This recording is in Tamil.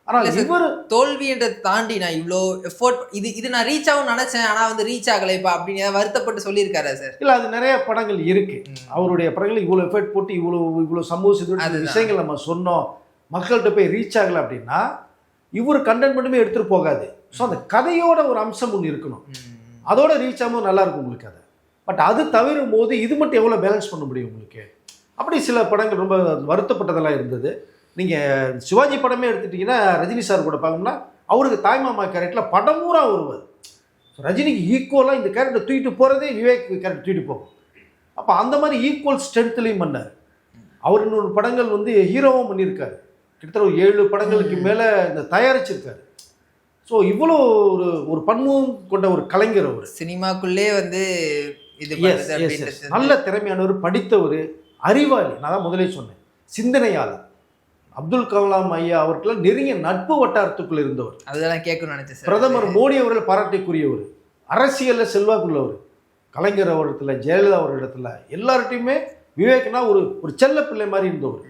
ஆனால் இவர் தோல்வின்றதை தாண்டி நான் இவ்வளோ எஃபோர்ட் இது நான் ரீச் ஆகும்னு நினைச்சேன், ஆனால் வந்து ரீச் ஆகலைப்பா அப்படின்னு வருத்தப்பட்டு சொல்லியிருக்காரா சார்? இல்லை, அது நிறைய படங்கள் இருக்கு. அவருடைய படங்கள் இவ்வளோ எஃபர்ட் போட்டு இவ்வளோ சமூக விஷயங்கள் நம்ம சொன்னோம், மக்கள்கிட்ட போய் ரீச் ஆகலை அப்படின்னா இவர் கண்டென்ட் மட்டுமே எடுத்துகிட்டு போகாது. ஸோ அந்த கதையோட ஒரு அம்சம் ஒன்று இருக்கணும், அதோட ரீச் ஆகும்போது நல்லா இருக்கும் உங்களுக்கு அது. பட் அது தவிரும் போது இது மட்டும் எவ்வளோ பேலன்ஸ் பண்ண முடியும் உங்களுக்கு? அப்படி சில படங்கள் ரொம்ப வருத்தப்பட்டதெல்லாம் இருந்தது. நீங்கள் சிவாஜி படமே எடுத்துட்டிங்கன்னா ரஜினி சார் கூட பார்க்கணும்னா அவருக்கு தாய்மாமா கேரக்டரில் படம் பூரா வருவார். ரஜினிக்கு ஈக்குவலாக இந்த கேரக்டர் தூக்கிட்டு போகிறதே விவேக் கேரக்டர் தூக்கிட்டு போகும். அப்போ அந்த மாதிரி ஈக்குவல் ஸ்ட்ரென்த்லேயும் பண்ணார். அவர் இன்னொரு படங்கள் வந்து ஹீரோவும் பண்ணியிருக்காரு. கிட்டத்தட்ட ஒரு 7 படங்களுக்கு மேலே இந்த தயாரிச்சிருக்காரு. ஸோ இவ்வளோ ஒரு பன்முகம் கொண்ட ஒரு கலைஞர் அவர். சினிமாக்குள்ளே வந்து இது நல்ல திறமையானவர், படித்தவர், அறிவாளி. நான் தான் முதலே சொன்னேன், சிந்தனையாளர். அப்துல் கலாம் ஐயா அவர்கள் நெருங்கிய நட்பு வட்டாரத்துக்குள் இருந்தவர். அதெல்லாம் கேட்கணும்னு நினைச்சேன். பிரதமர் மோடி அவர்கள் பாராட்டிக்குரியவர், அரசியலில் செல்வாக்குள்ளவர். கலைஞர் அவரிடத்துல, ஜெயலலிதா அவரிடத்துல எல்லார்ட்டையுமே விவேக்னா ஒரு செல்ல பிள்ளை மாதிரி இருந்தவர்.